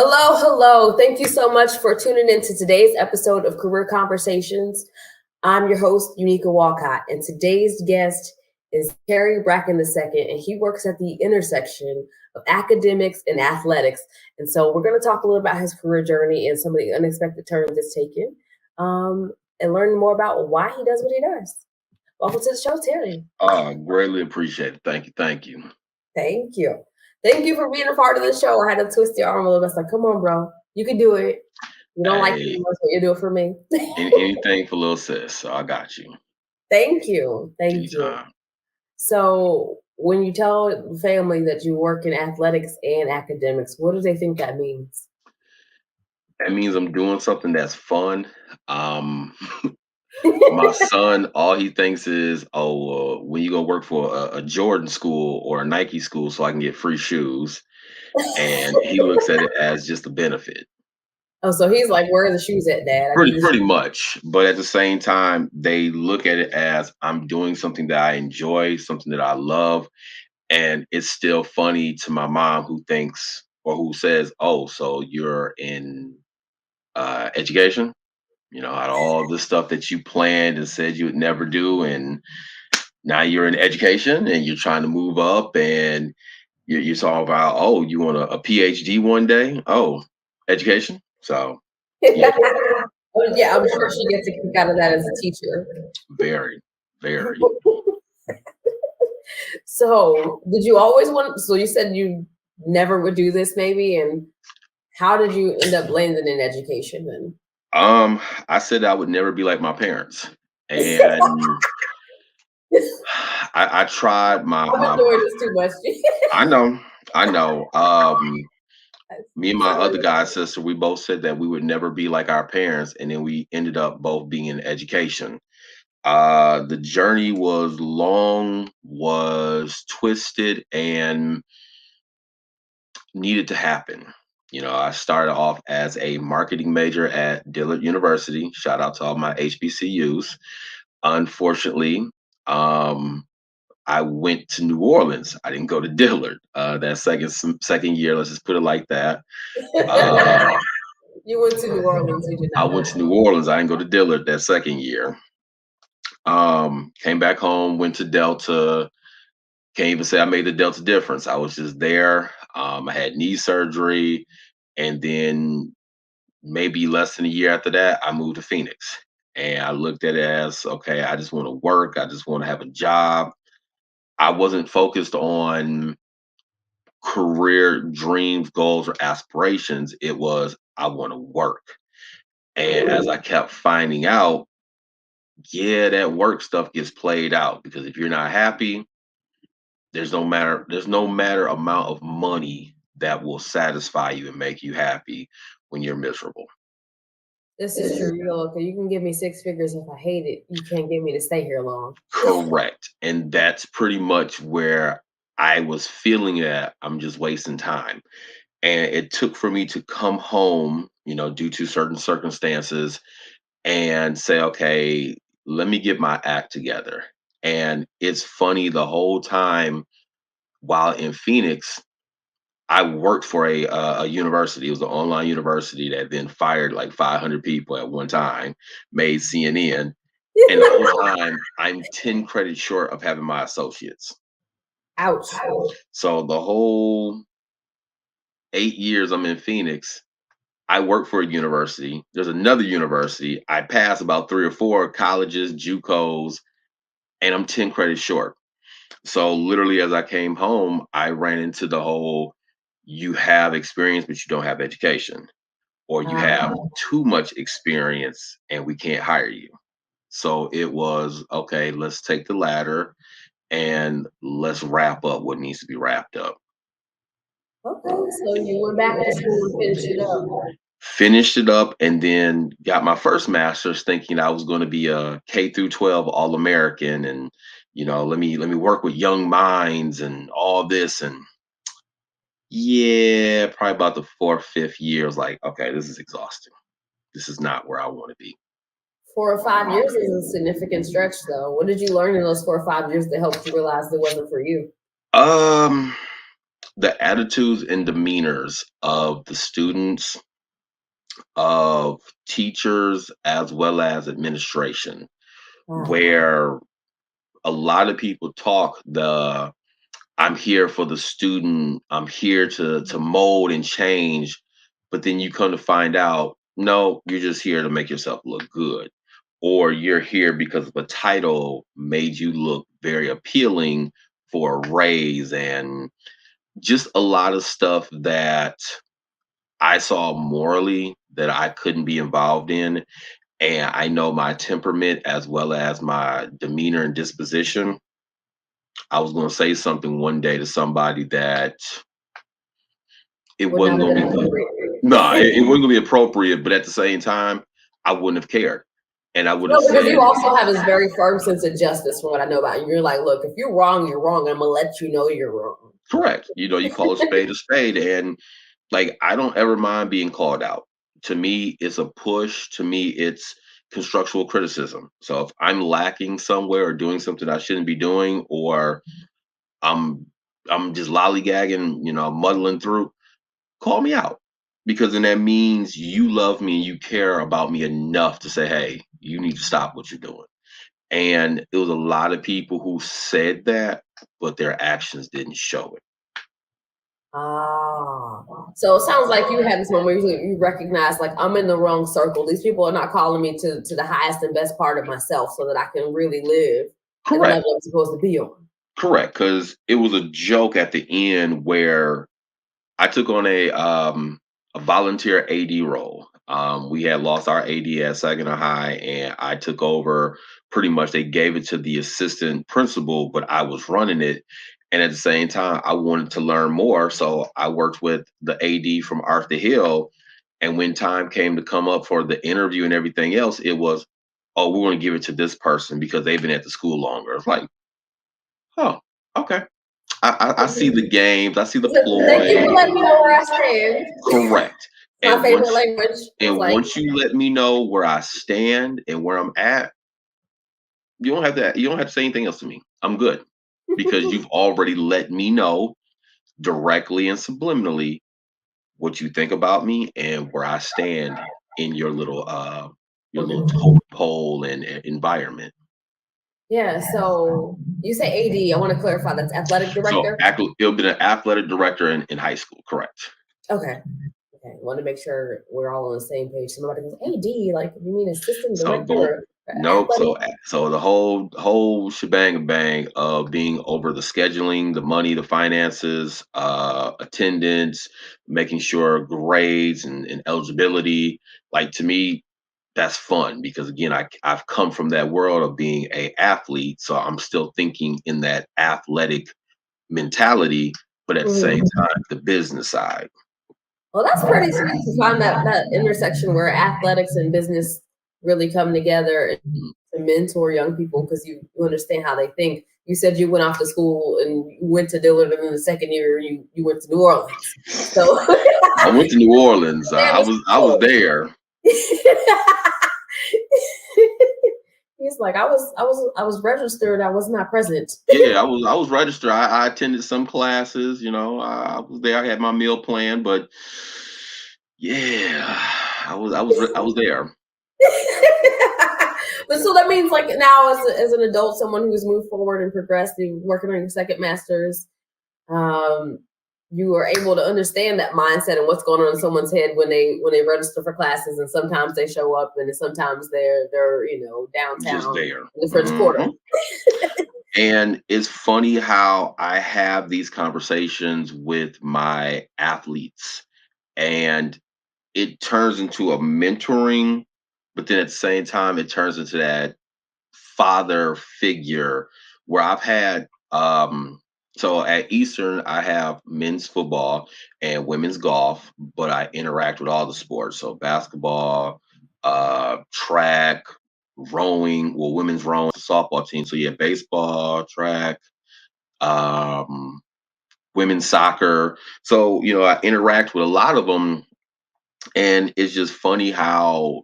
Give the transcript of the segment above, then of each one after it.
Hello, hello. Thank you so much for tuning in to today's episode of Career Conversations. I'm your host, Unica Walcott, and today's guest is Terry Bracken II, and he works at the intersection of academics and athletics. And so we're going to talk a little about his career journey and some of the unexpected turns it's taken, and learn more about why he does what he does. Welcome to the show, Terry. Greatly appreciate it. Thank you. Thank you. Thank you. Thank you for being a part of the show. I had to twist your arm a little bit. It's like, come on, bro. You can do it. You don't like it much, but you do it for me. Anything for little sis. So I got you. Thank you. Thank you. Anytime. So when you tell family that you work in athletics and academics, what do they think that means? That means I'm doing something that's fun. My son, all he thinks is, when you go work for a Jordan school or a Nike school so I can get free shoes. And he looks at it as just a benefit. Oh, so he's like, where are the shoes at, Dad? Pretty much. But at the same time, they look at it as I'm doing something that I enjoy, something that I love. And it's still funny to my mom who thinks or who says, "Oh, so you're in education? Out of all the stuff that you planned and said you would never do, and now you're in education and you're trying to move up, and you're talking about, oh, you want a PhD one day? Oh, education." So yeah, yeah, I'm sure she gets a kick out of that as a teacher. very, very. So did you always want, so you said you never would do this maybe, and how did you end up landing in education then? I said I would never be like my parents. And I tried my I'm doing this too much. I know. Me and my other guy sister, we both said that we would never be like our parents, and then we ended up both being in education. The journey was long, was twisted, and needed to happen. I started off as a marketing major at Dillard University. Shout out to all my HBCUs. Unfortunately, I went to New Orleans. I didn't go to Dillard that second year. Let's just put it like that. You went to New Orleans. You did not. I went to New Orleans. I didn't go to Dillard that second year. Came back home, went to Delta. Can't even say I made the Delta difference. I was just there. I had knee surgery, and then maybe less than a year after that, I moved to Phoenix. And I looked at it as, okay, I just want to work. I just want to have a job. I wasn't focused on career dreams, goals, or aspirations. It was, I want to work. And as I kept finding out, yeah, that work stuff gets played out, because if you're not happy, there's no matter amount of money that will satisfy you and make you happy when you're miserable. This is true. Okay, you can give me six figures if I hate it. You can't get me to stay here long. Correct. And that's pretty much where I was feeling that I'm just wasting time. And it took for me to come home, due to certain circumstances, and say, okay, let me get my act together. And it's funny, the whole time while in Phoenix, I worked for a university. It was an online university that then fired like 500 people at one time, made CNN. And the whole time, I'm 10 credits short of having my associates. Ouch. So the whole 8 years I'm in Phoenix, I work for a university. There's another university. I pass about 3 or 4 colleges, JUCOs, and I'm 10 credits short. So literally, as I came home, I ran into the whole, you have experience, but you don't have education, or you have too much experience and we can't hire you. So it was, okay, let's take the ladder and let's wrap up what needs to be wrapped up. Okay, so you went back to school and finished it up. Finished it up, and then got my first master's, thinking I was going to be a K through 12 All-American, and let me work with young minds and all this. And yeah, probably about the 4th, 5th year, I was like, okay, this is exhausting. This is not where I want to be. 4 or 5 years is a significant stretch, though. What did you learn in those 4 or 5 years that helped you realize it wasn't for you? the attitudes and demeanors of the students, of teachers, as well as administration, where a lot of people talk the I'm here for the student, I'm here to mold and change, but then you come to find out, no, you're just here to make yourself look good. Or you're here because of a title made you look very appealing for a raise, and just a lot of stuff that I saw morally that I couldn't be involved in. And I know my temperament as well as my demeanor and disposition. I was going to say something one day to somebody that it Would not wasn't have going been to be, appropriate. no, it wasn't going to be appropriate, but at the same time, I wouldn't have cared. And I would have No, because said, you also have this very firm sense of justice from what I know about you. You're like, look, if you're wrong, you're wrong. I'm gonna let you know you're wrong. correct. You call a spade. And like, I don't ever mind being called out. To me, it's a push. To me, it's constructual criticism. So if I'm lacking somewhere or doing something I shouldn't be doing, or I'm I'm just lollygagging, muddling through, call me out. Because then that means you love me and you care about me enough to say, hey, you need to stop what you're doing. And it was a lot of people who said that, but their actions didn't show it. Ah, so it sounds like you had this moment where you recognize, like, I'm in the wrong circle. These people are not calling me to the highest and best part of myself so that I can really live at the Correct. level I'm supposed to be on. Correct. Because it was a joke at the end where I took on a volunteer AD role. We had lost our AD at Saginaw High, and I took over. Pretty much, they gave it to the assistant principal, but I was running it. And at the same time, I wanted to learn more, so I worked with the AD from Arthur Hill. And when time came to come up for the interview and everything else, it was, oh, we're going to give it to this person because they've been at the school longer. It's like, oh, okay. I see the games, I see the Thank you for ploy. letting me know where I stand. Correct. My And favorite language. It's and like, once you let me know where I stand and where I'm at, you don't have to say anything else to me. I'm good. Because you've already let me know directly and subliminally what you think about me and where I stand in your little totem pole and environment. yeah. So you say AD. I want to clarify that's athletic So director. it'll be an athletic director in high school, correct? Okay. Okay, want to make sure we're all on the same page. Somebody goes, AD, like you mean assistant So director going or Nope. athletic? So the whole shebang and bang of being over the scheduling, the money, the finances, attendance, making sure grades and eligibility. Like to me, that's fun because again, I've come from that world of being a athlete, so I'm still thinking in that athletic mentality, but at the same Mhm. time, the business side. Well, that's pretty sweet to find that intersection where athletics and business really come together and Mhm. to mentor young people because you understand how they think. You said you went off to school and you went to Dillard, and then the second year you went to New Orleans. So I went to New Orleans. I was there. He's like, I was registered. I was not present. Yeah, I was registered. I attended some classes, I was there. I had my meal plan, but yeah, I was there. But so that means, like, now as an adult, someone who's moved forward and progressed, you working on your second master's, um, you are able to understand that mindset and what's going on in someone's head when they register for classes, and sometimes they show up, and sometimes they're Just downtown there. in the French Quarter. Hmm. And it's funny how I have these conversations with my athletes, and it turns into a mentoring, but then at the same time, it turns into that father figure where I've had so at Eastern I have men's football and women's golf, but I interact with all the sports. So basketball, track, rowing, well women's rowing, softball team. So yeah, baseball, track, um, women's soccer. So, I interact with a lot of them, and it's just funny how,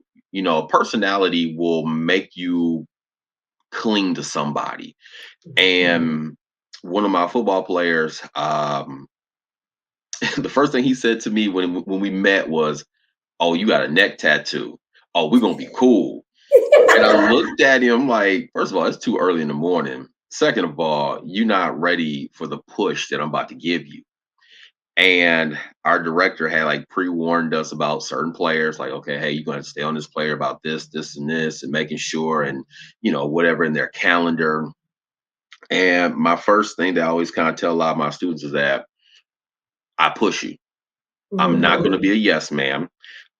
personality will make you cling to somebody. And one of my football players, The first thing he said to me when we met was, "Oh, you got a neck tattoo. Oh, we're gonna be cool." And I looked at him like, first of all, it's too early in the morning. Second of all, you're not ready for the push that I'm about to give you. And our director had like pre-warned us about certain players, like, okay, hey, you're going to stay on this player about this, this, and this, and making sure, and whatever in their calendar. And my first thing that I always kind of tell a lot of my students is that I push you. I'm not going to be a yes man.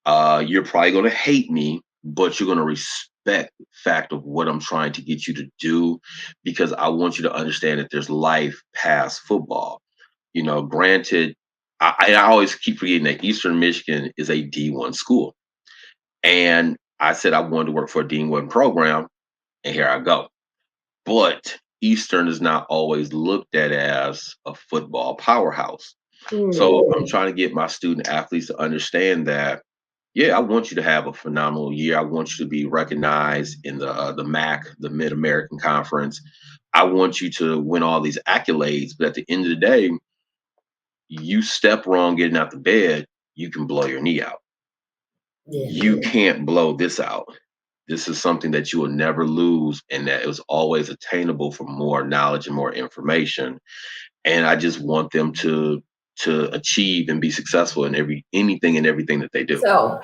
You're probably going to hate me, but you're going to respect the fact of what I'm trying to get you to do, because I want you to understand that there's life past football. Granted, I always keep forgetting that Eastern Michigan is a D1 school. And I said I wanted to work for a D1 program, and here I go. But Eastern is not always looked at as a football powerhouse. So I'm trying to get my student athletes to understand that, yeah, I want you to have a phenomenal year. I want you to be recognized in the MAC, the Mid American Conference. I want you to win all these accolades, but at the end of the day, you step wrong getting out the bed, you can blow your knee out. Yeah. You can't blow this out. This is something that you will never lose, and that it was always attainable for more knowledge and more information. And I just want them to achieve and be successful in anything and everything that they do. So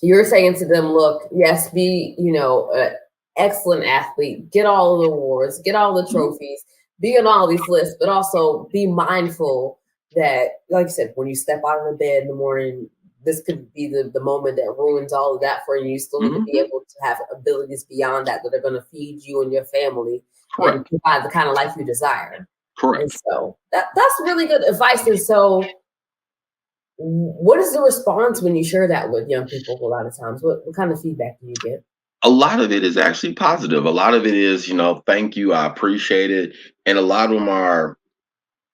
you're saying to them, look, yes, be, an excellent athlete, get all the awards, get all the trophies, be on all these lists, but also be mindful that, like you said, when you step out of the bed in the morning, this could be the moment that ruins all of that for you. You still need to be able to have abilities beyond that are going to feed you and your family and provide the kind of life you desire. Correct. And so that's really good advice. And so what is the response when you share that with young people a lot of times? What kind of feedback do you get? A lot of it is actually positive. A lot of it is, thank you, I appreciate it. And a lot of them are,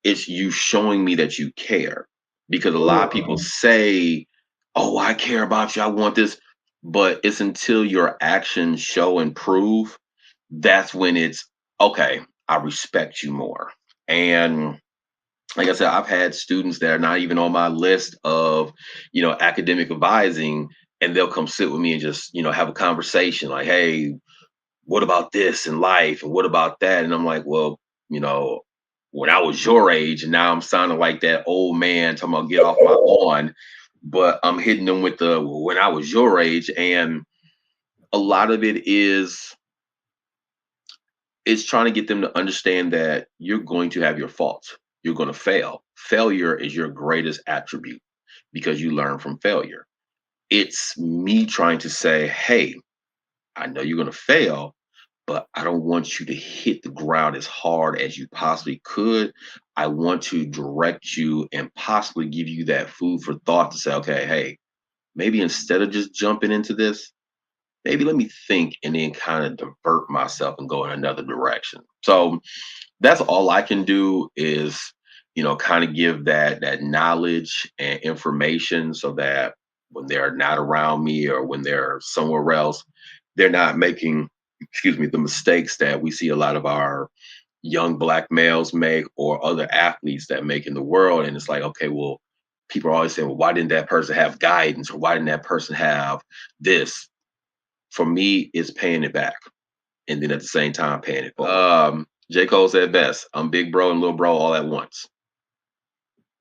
it's you showing me that you care. Because a lot of people say, oh, I care about you, I want this. But it's until your actions show and prove, that's when it's, okay, I respect you more. And like I said, I've had students that are not even on my list of, academic advising, and they'll come sit with me and just, have a conversation like, hey, what about this in life? And what about that? And I'm like, well, when I was your age, and now I'm sounding like that old man talking about get off my lawn, but I'm hitting them with the when I was your age. And a lot of it is, it's trying to get them to understand that you're going to have your faults. You're going to fail. Failure is your greatest attribute because you learn from failure. It's me trying to say, hey, I know you're going to fail, but I don't want you to hit the ground as hard as you possibly could. I want to direct you and possibly give you that food for thought to say, okay, hey, maybe instead of just jumping into this, maybe let me think and then kind of divert myself and go in another direction. So that's all I can do is, kind of give that knowledge and information so that when they're not around me or when they're somewhere else, they're not making, excuse me, the mistakes that we see a lot of our young Black males make or other athletes that make in the world. And it's like, okay, well, people are always saying, well, why didn't that person have guidance, or why didn't that person have this? For me, it's paying it back, and then at the same time paying it forward. J. Cole said best, I'm big bro and little bro all at once.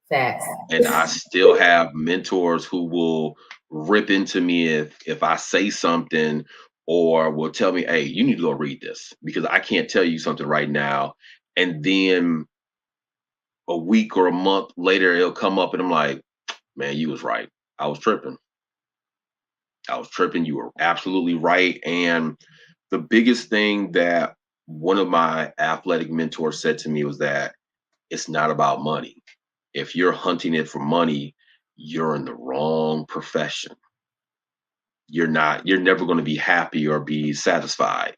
Facts. And I still have mentors who will rip into me if I say something, or will tell me, hey, you need to go read this because I can't tell you something right now. And then a week or a month later, it'll come up and I'm like, man, you was right. I was tripping. You were absolutely right. And the biggest thing that one of my athletic mentors said to me was that it's not about money. If you're hunting it for money, you're in the wrong profession. You're never going to be happy or be satisfied.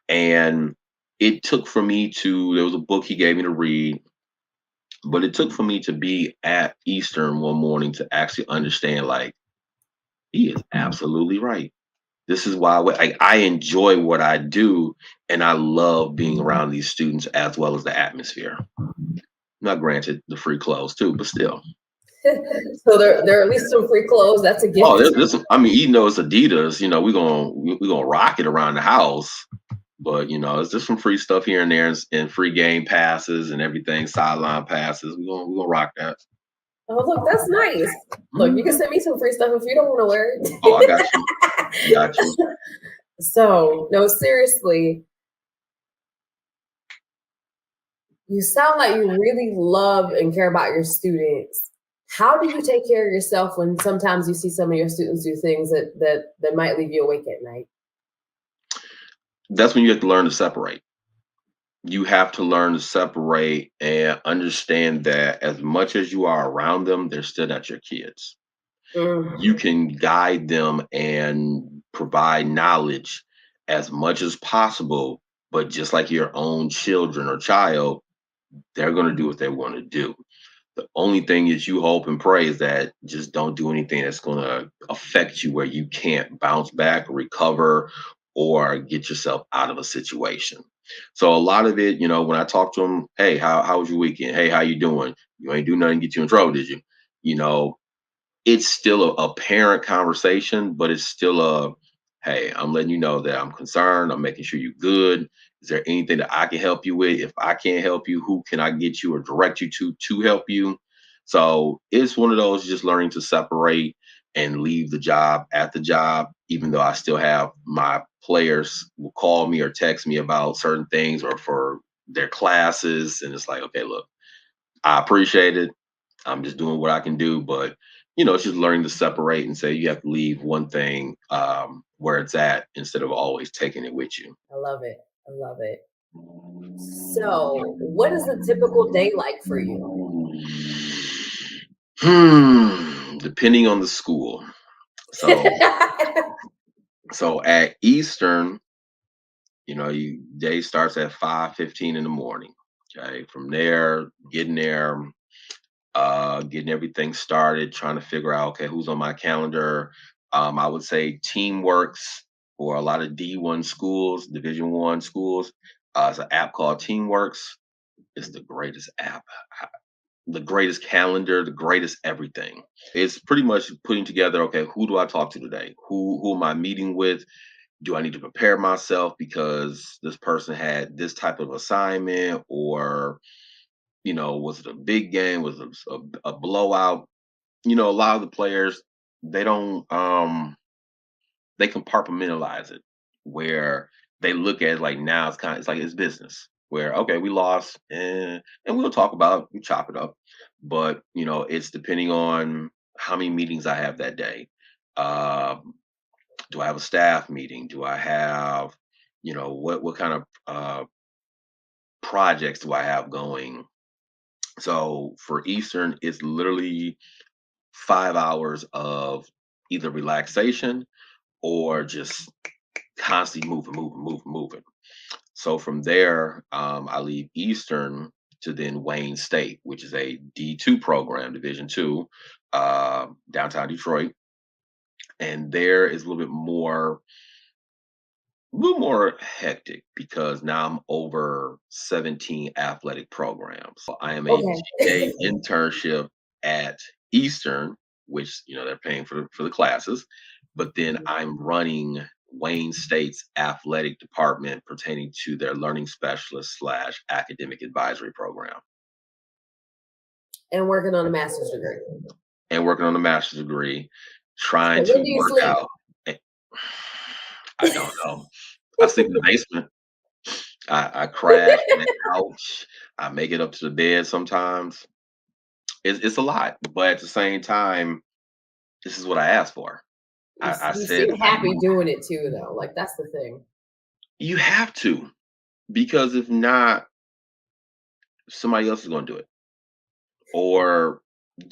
And it took for me there was a book he gave me to read, but it took for me to be at Eastern one morning to actually understand, like, he is absolutely right. This is why I enjoy what I do, and I love being around these students as well as the atmosphere. Not granted, the free clothes too, but still. So there are at least some free clothes. That's a Oh, gift. I mean, even though it's Adidas, we're gonna rock it around the house. But it's just some free stuff here and there, and free game passes and everything, sideline passes. We're gonna rock that. Oh, look, that's nice. Look, you can Mhm. send me some free stuff if you don't want to wear Oh, I got you. Got it. you. So, no, seriously, you sound like you really love and care about your students. How do you take care of yourself when sometimes you see some of your students do things that might leave you awake at night? That's when you have to learn to separate. You have to learn to separate and understand that as much as you are around them, they're still not your kids. You Mm. can guide them and provide knowledge as much as possible, but just like your own children or child, they're going to do what they want to do. The only thing is you hope and pray is that just don't do anything that's going to affect you where you can't bounce back, recover, or get yourself out of a situation. So a lot of it, when I talk to them, hey, how was your weekend? Hey, how you doing? You ain't do nothing to get you in trouble, did you? You know, it's still a parent conversation, but it's still hey, I'm letting you know that I'm concerned. I'm making sure you're good. Is there anything that I can help you with? If I can't help you, who can I get you or direct you to help you? So it's one of those just learning to separate and leave the job at the job, even though I still have my players will call me or text me about certain things or for their classes. And it's like, okay, look, I appreciate it. I'm just doing what I can do, but it's just learning to separate and say you have to leave one thing where it's at instead of always taking it with you. I love it. I love it. So, what is a typical day like for you? Depending on the school. So so at Eastern, you day starts at 5:15 in the morning. Okay. From there, getting everything started, trying to figure out, okay, who's on my calendar. I would say Teamworks for a lot of D1 schools, Division 1 schools. It's an app called Teamworks. It's the greatest app, the greatest calendar, the greatest everything. It's pretty much putting together, okay, who do I talk to today? Who am I meeting with? Do I need to prepare myself because this person had this type of assignment, or was it a big game? Was it a blowout? A lot of the players, they don't they compartmentalize it where they look at it like now it's like it's business. Where okay, we lost and we'll talk about it, we chop it up. But it's depending on how many meetings I have that day. Um, do I have a staff meeting? Do I have, what kind of projects do I have going? So for Eastern, it's literally 5 hours of either relaxation or just constantly moving. So from there, I leave Eastern to then Wayne State, which is a D2 program, Division 2, downtown Detroit. And there is a little more hectic because now I'm over 17 athletic programs. So I am a Okay. GA internship at Eastern, which they're paying for the classes, but then I'm running Wayne State's athletic department pertaining to their learning specialist slash academic advisory program And working on a master's degree. and working on a master's degree, So trying when to do you work sleep? out. eh, I don't know. I sleep in the basement. I crash on the couch. I make it up to the bed sometimes. It's a lot, but at the same time, this is what I asked for. I You said seem happy doing it too, though. Like that's the thing. you have to, because if not, somebody else is going to do it, or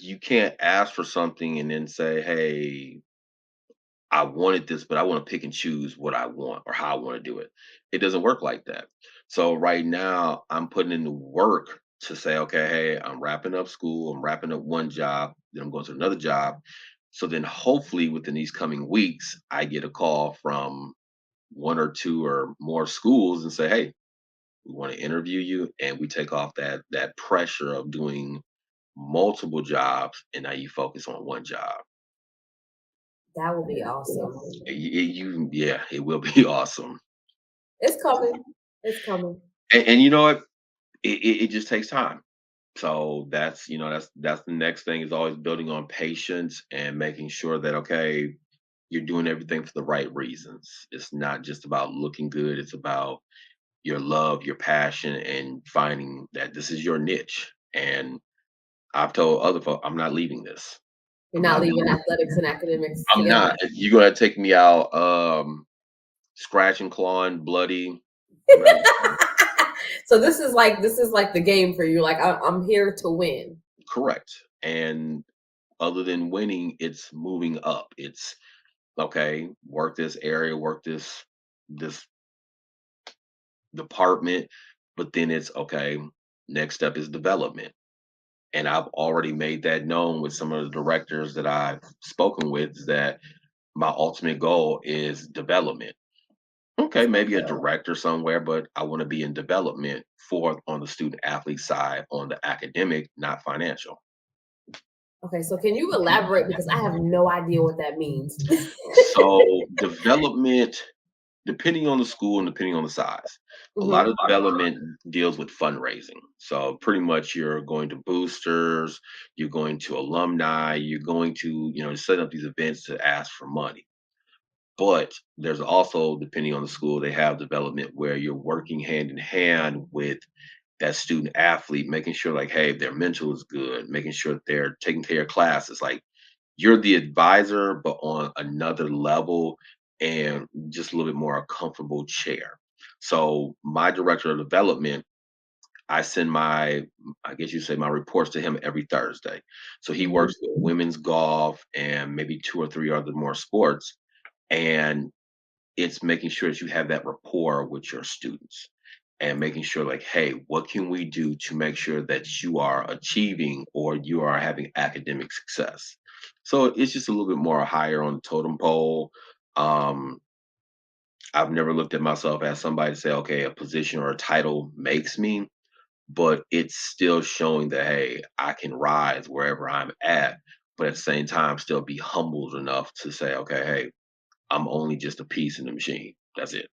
you can't ask for something and then say, "Hey, I wanted this, but I want to pick and choose what I want or how I want to do it." It doesn't work like that. So right now, I'm putting in the work to say, okay, hey, I'm wrapping up school, I'm wrapping up one job, then I'm going to another job. So then hopefully within these coming weeks, I get a call from one or two or more schools and say, hey, we want to interview you, and we take off that pressure of doing multiple jobs, and now you focus on one job. That would be awesome. Yeah, it will be awesome. It's coming. It's coming. And you know what? It just takes time. So that's the next thing is always building on patience and making sure that okay, you're doing everything for the right reasons. It's not just about looking good. It's about your love, your passion, and finding that this is your niche. And I've told other folks, I'm not leaving this. You're I'm not not leaving leaving. athletics and academics I'm together. not. You're gonna take me out scratching, clawing, bloody. I'm not. So this is like the game for you. Like I'm here to win. Correct. And other than winning, it's moving up. It's okay, work this area, work this department, but then it's okay, next step is development. And I've already made that known with some of the directors that I've spoken with is that my ultimate goal is development. Okay, maybe a director somewhere, but I want to be in development for on the student athlete side, on the academic, not financial. Okay, so can you elaborate because I have no idea what that means. So development, depending on the school and depending on the size, a lot Mhm. of development deals with fundraising. So pretty much you're going to boosters, you're going to alumni, you're going to, set up these events to ask for money. But there's also, depending on the school, they have development where you're working hand in hand with that student athlete, making sure like, hey, their mental is good, making sure that they're taking care of classes. Like you're the advisor, but on another level and just a little bit more a comfortable chair. So my director of development, I send I guess you say my reports to him every Thursday. So he Mhm. works with women's golf and maybe two or three other more sports. And it's making sure that you have that rapport with your students and making sure like, hey, what can we do to make sure that you are achieving or you are having academic success? So it's just a little bit more higher on the totem pole. Um, I've never looked at myself as somebody to say, okay, a position or a title makes me, but it's still showing that, hey, I can rise wherever I'm at, but at the same time, still be humbled enough to say, okay, hey, I'm only just a piece in the machine. That's it.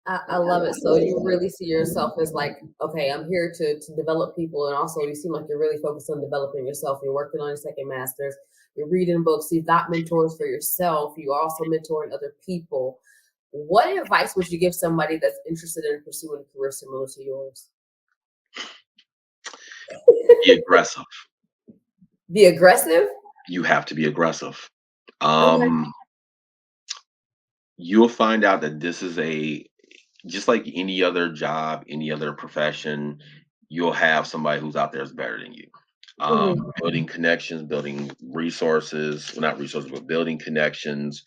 I love it. So you really see yourself as like, okay, I'm here to develop people, and also you seem like you're really focused on developing yourself. You're working on your second master's. You're reading books. You've got mentors for yourself. You are also mentoring other people. What advice would you give somebody that's interested in pursuing a career similar to yours? Be aggressive. Be aggressive. You have to be aggressive. Okay. Um, you'll find out that this is just like any other job, any other profession, you'll have somebody who's out there is better than you. Mhm. Building connections, building resources, well, not resources, but building connections,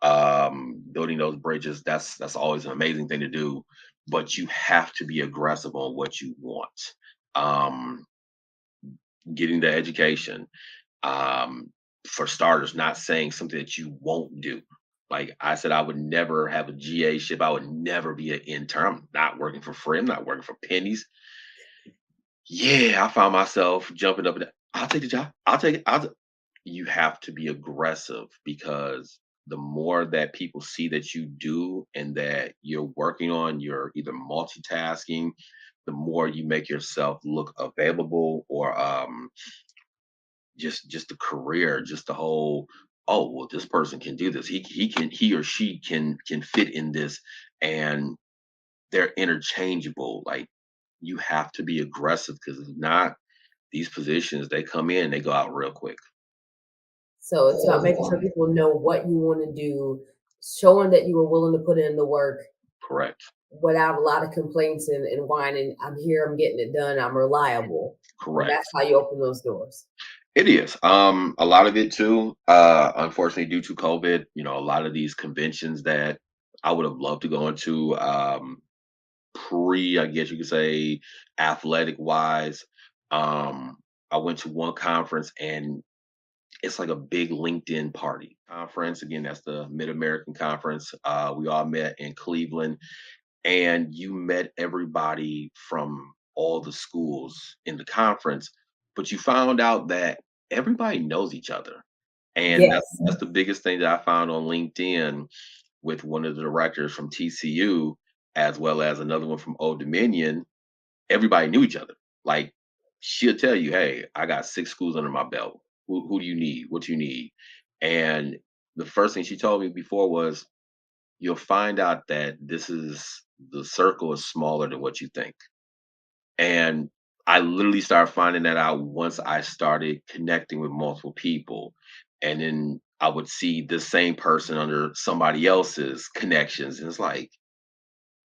building those bridges. That's always an amazing thing to do, but you have to be aggressive on what you want. Um, Getting the education, for starters, not saying something that you won't do. Like I said, I would never have a GA-ship. I would never be an intern. I'm not working for free. I'm not working for pennies. Yeah, I found myself jumping up and I'll take the job. I'll take it. You have to be aggressive because the more that people see that you do and that you're working on, you're either multitasking, the more you make yourself look available or just the career, just the whole, oh well, this person can do this. He or she can fit in this, and they're interchangeable. Like you have to be aggressive because if not, these positions they come in, they go out real quick. So it's about making sure people know what you want to do, showing that you were willing to put in the work Correct. without a lot of complaints and whining. I'm here, I'm getting it done, I'm reliable. And that's Correct. how you open those doors. It is. A lot of it too, unfortunately due to COVID, a lot of these conventions that I would have loved to go into, I guess you could say, athletic wise. Um, I went to one conference and it's like a big LinkedIn party conference. Again, that's the Mid American Conference. We all met in Cleveland, and you met everybody from all the schools in the conference. but you found out that everybody knows each other. And Yes. that's the biggest thing that I found on LinkedIn with one of the directors from TCU, as well as another one from Old Dominion. Everybody knew each other. Like, she'll tell you, "Hey, I got 6 schools under my belt. Who do you need? What do you need?" And the first thing she told me before was, "You'll find out that the circle is smaller than what you think." And I literally started finding that out once I started connecting with multiple people. And then I would see the same person under somebody else's connections. And it's like,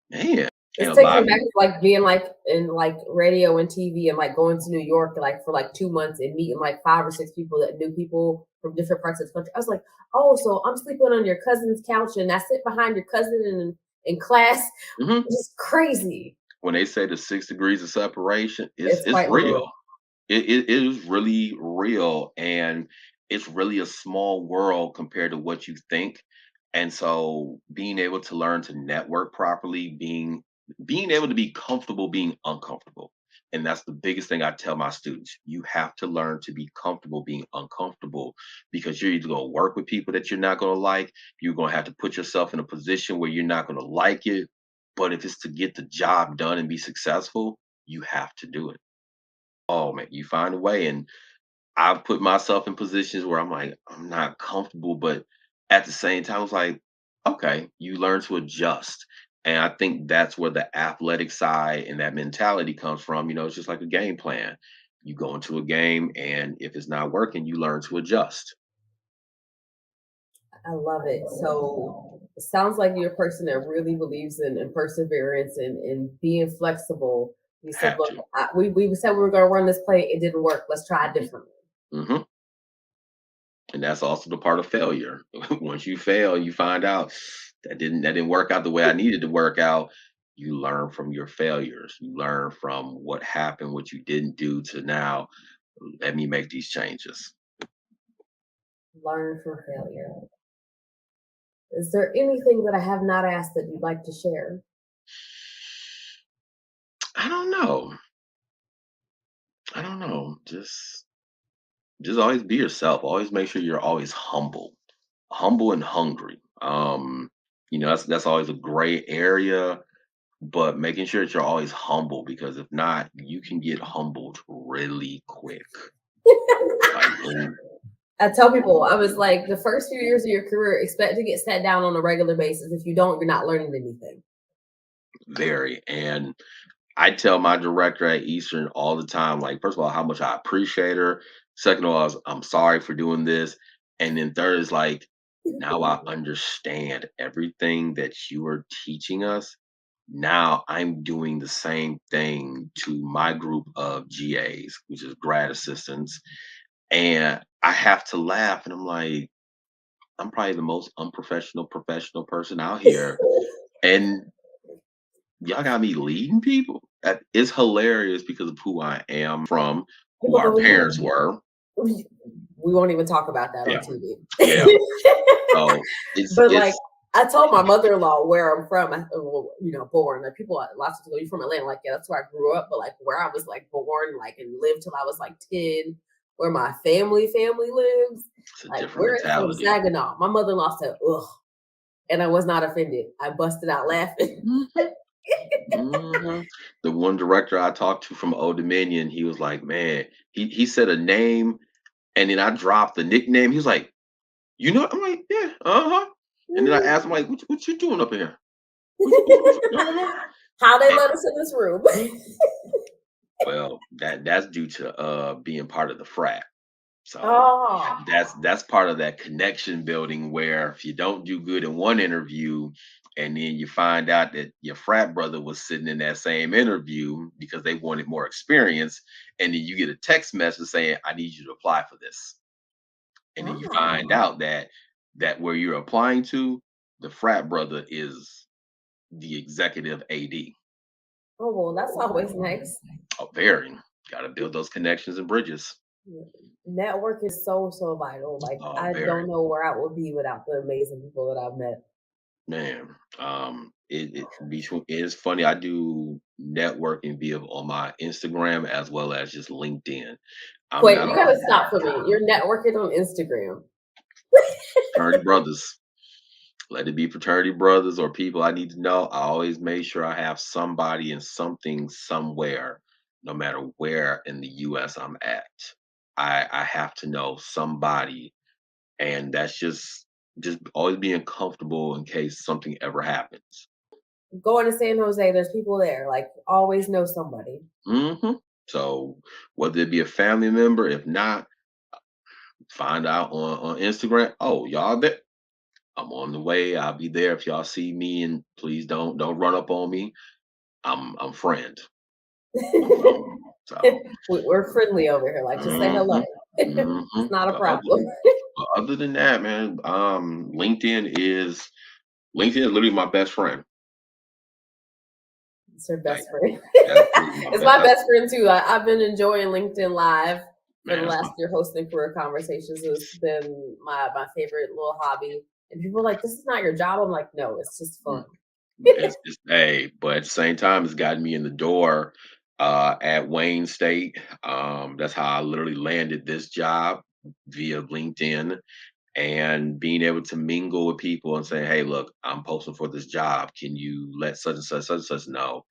man, and It's a taking lot me of back people, to like being like in like radio and TV and like going to New York like for like 2 months and meeting like 5 or 6 people that knew people from different parts of the country. I was like, oh, so I'm sleeping on your cousin's couch and I sit behind your cousin in class. mhm, It's crazy. when they say the 6 degrees of separation, It's it's quite real. literal. It is really real, and it's really a small world compared to what you think. And so being able to learn to network properly, being able to be comfortable being uncomfortable. And that's the biggest thing I tell my students. You have to learn to be comfortable being uncomfortable, because you're either going to work with people that you're not going to like, you're going to have to put yourself in a position where you're not going to like it. But if it's to get the job done and be successful, you have to do it. Oh man, you find a way. And I've put myself in positions where I'm like, I'm not comfortable, but at the same time, it's like, okay, you learn to adjust. And I think that's where the athletic side and that mentality comes from. It's just like a game plan. You go into a game, and if it's not working, you learn to adjust. I love it. So it sounds like you're a person that really believes in perseverance and being flexible. You said, Have look, to. we said we were going to run this play. It didn't work. Let's try it differently. Hmm. And that's also the part of failure. Once you fail, you find out that didn't work out the way I needed to work out. You learn from your failures. You learn from what happened, what you didn't do, to now let me make these changes. Learn from failure. Is there anything that I have not asked that you'd like to share? I don't know. I don't know. Just always be yourself. Always make sure you're always humble. Humble and hungry. That's always a gray area, but making sure that you're always humble, because if not, you can get humbled really quick. Like, and I tell people, I was like, the first few years of your career, expect to get sat down on a regular basis. If you don't, you're not learning anything. very. And I tell my director at Eastern all the time, like, first of all, how much I appreciate her. Second of all, I'm sorry for doing this. And then third is like, now I understand everything that you are teaching us. Now I'm doing the same thing to my group of GAs, which is grad assistants. And I have to laugh. And I'm like, I'm probably the most unprofessional professional person out here. And y'all got me leading people. It's hilarious because of who I am, from who People our don't parents even, were. we won't even talk about that on Yeah, yeah. TV. So it's But like it's I told my mother-in-law where I'm from, well, born. Like people, lots of people, you from Atlanta? Like, yeah, that's where I grew up. But like where I was like born, like and lived till I was like 10, where my family lives, a like different we're from mentality. Saginaw. My mother-in-law said, "Ugh," and I was not offended. I busted out laughing. Mhm, mhm. The one director I talked to from Old Dominion, he was like, man, he said a name, and then I dropped the nickname. He was like, I'm like, yeah, uh-huh. And then I asked him, like, what you doing up in here? Uh-huh. How they And, let us in this room? well, that's due to being part of the frat. So Oh, that's part of that connection building, where if you don't do good in one interview, and then you find out that your frat brother was sitting in that same interview because they wanted more experience, and then you get a text message saying, I need you to apply for this. And then you find oh, out that where you're applying to, the frat brother is the executive AD. oh well, that's always nice. Oh, very. Got to build those connections and bridges. Network is so vital. Like Oh, I very. don't know where I would be without the amazing people that I've met. Man, it is funny. I do networking via on my Instagram as well as just LinkedIn. I'm Wait, not you a gotta stop for me. You're networking on Instagram. fraternity brothers. Let it be fraternity brothers or people I need to know. I always make sure I have somebody and something somewhere, no matter where in the US I'm at. I have to know somebody, and that's just always being comfortable in case something ever happens. Going to San Jose, there's people there. Like, always know somebody. hmm So whether it be a family member, if not, find out on Instagram. Oh, y'all there? I'm on the way. I'll be there if y'all see me, and please don't run up on me. I'm friend. So We're friendly over here. Like, just say hello. mhm, It's mhm. not a But problem. other than that, man, LinkedIn is literally my best friend. It's her Like best friend. that's literally my It's best. my best friend too. I've been enjoying LinkedIn Live for the Man, that's my last year hosting career conversations. It's been my favorite little hobby. And people are like, "This is not your job." I'm like, "No, it's just mm, fun." it's hey, but at the same time, it's gotten me in the door at Wayne State. That's how I literally landed this job via LinkedIn and being able to mingle with people and say, "Hey, look, I'm posting for this job. Can you let such and such know?"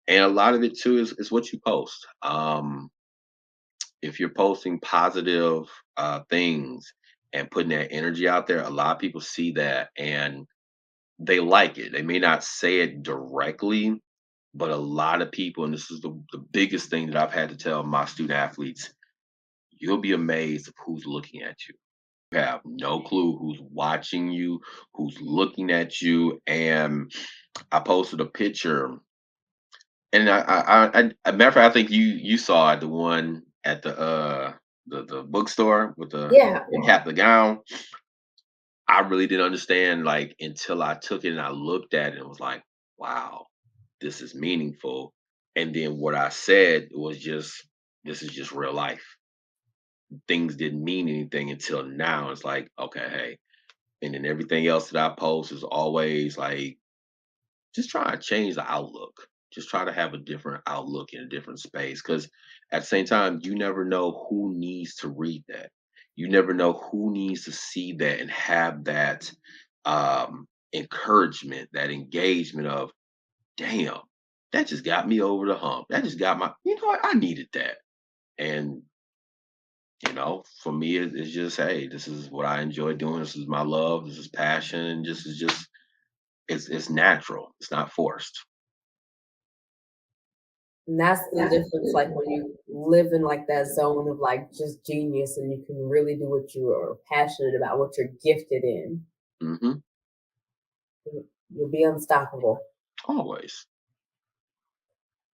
And a lot of it too is what you post. If you're posting positive things and putting that energy out there, a lot of people see that and they like it. They may not say it directly, but a lot of people, and this is the biggest thing that I've had to tell my student athletes, you'll be amazed of who's looking at you. You have no clue who's watching you, who's looking at you. And I posted a picture, and a matter of fact, I think you saw it, the one at the bookstore with Yeah. the cap, the gown. I really didn't understand like until I took it and I looked at it and was like, wow, this is meaningful. And then what I said was just, this is just real life. Things didn't mean anything until now. It's like, okay, hey. And then everything else that I post is always like, just try to change the outlook. Just try to have a different outlook in a different space. Because at the same time, you never know who needs to read that. You never know who needs to see that and have that encouragement, that engagement of, damn, that just got me over the hump. That just got my, you know what, I needed that. And, for me, it's just, hey, this is what I enjoy doing. This is my love. This is passion. And just, it's natural. It's not forced. And that's the difference, like when you live in like that zone of like just genius and you can really do what you are passionate about, what you're gifted in, hmm you'll be unstoppable. Always.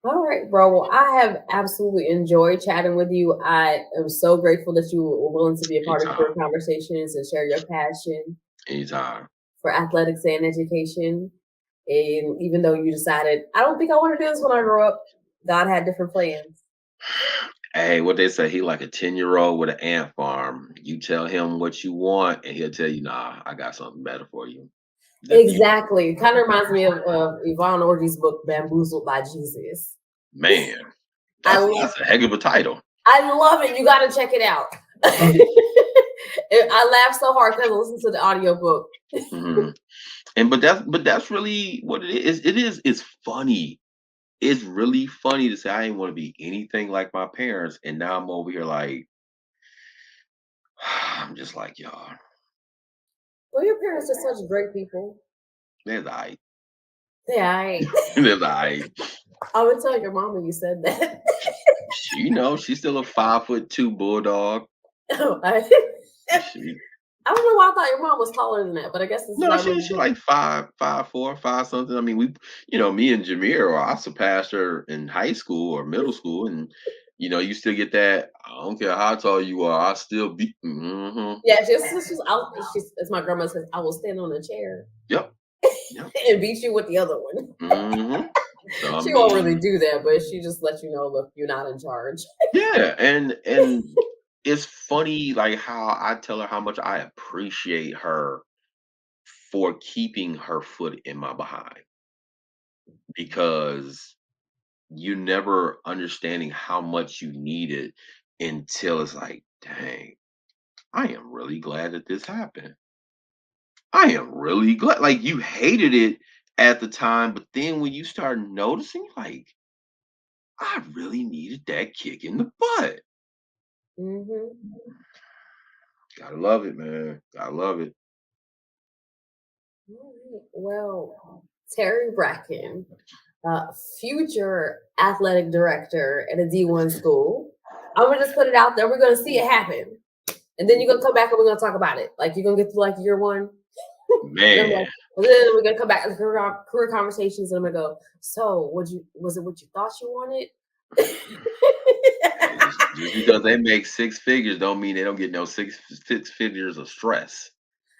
All right, bro. Well, I have absolutely enjoyed chatting with you. I am so grateful that you were willing to be a part of Anytime. Career Conversations and share your passion Anytime. for athletics and education. And even though you decided, I don't think I want to do this when I grow up, God had different plans. Hey, what they say, he like a 10-year-old with an ant farm. You tell him what you want, and he'll tell you, nah, I got something better for you. That you Exactly. Kind of reminds me of Yvonne Orji's book, Bamboozled by Jesus. man, I that's a heck of a title. I love it. You got to check it out. I laughed so hard because I listened to the audiobook. hmm And but that's really what it is. It's funny. It's really funny to say I didn't want to be anything like my parents, and now I'm over here like I'm just like y'all. Well, your parents are such great people. There's I. Yeah, I There's I. I would tell your mama you said that. She's still a 5'2" bulldog. I, She I don't know why I thought your mom was taller than that, but I guess this is No, our she little. like 5'4", 5 something. I mean, me and Jameer, or I surpassed her in high school or middle school, and you still get that. I don't care how tall you are, I still beat. Yeah, she's as my grandma says, I will stand on a chair Yep, yep. and beat you with the other one. hmm So I She won't really mean, do that, but she just lets you know, look, you're not in charge. yeah, and it's funny like how I tell her how much I appreciate her for keeping her foot in my behind, because you never understanding how much you need it until it's like, dang, I am really glad that this happened. I am really glad. Like, you hated it at the time, but then when you start noticing, like, I really needed that kick in the butt. Mm-hmm. Gotta love it, man. Gotta love it. All right. Well, Terry Bracken, future athletic director at a D1 school. I'm gonna just put it out there. We're gonna see it happen, and then you're gonna come back and we're gonna talk about it. Like, you're gonna get to like year one, and I'm Man, like, and then we're gonna come back to career conversations, and I'm gonna go. So, was it what you thought you wanted? hey, just because they make six figures don't mean they don't get no six figures of stress.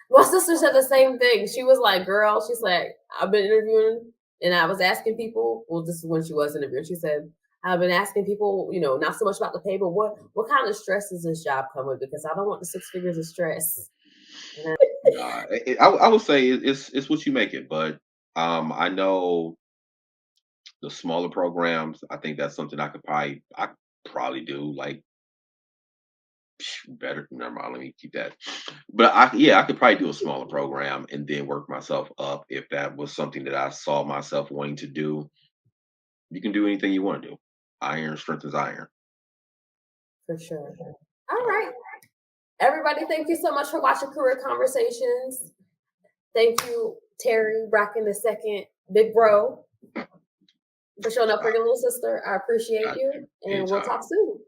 My sister said the same thing. She was like, girl, she's like, I've been interviewing and I was asking people, well, this is when she was interviewing. She said, I've been asking people, not so much about the pay, but what kind of stress does this job come with? Because I don't want the six figures of stress. Nah, I would say it's what you make it, but I know the smaller programs. I think that's something I could probably do. Like, better. Never mind. Let me keep that. But I could probably do a smaller program and then work myself up if that was something that I saw myself wanting to do. You can do anything you want to do. Iron strengthens iron. For sure. All So right. Everybody, thank you so much for watching Career Conversations. Thank you, Terry Bracken the second, big bro, for showing up for uh, your little sister. I appreciate uh, you, and we'll anytime, talk soon.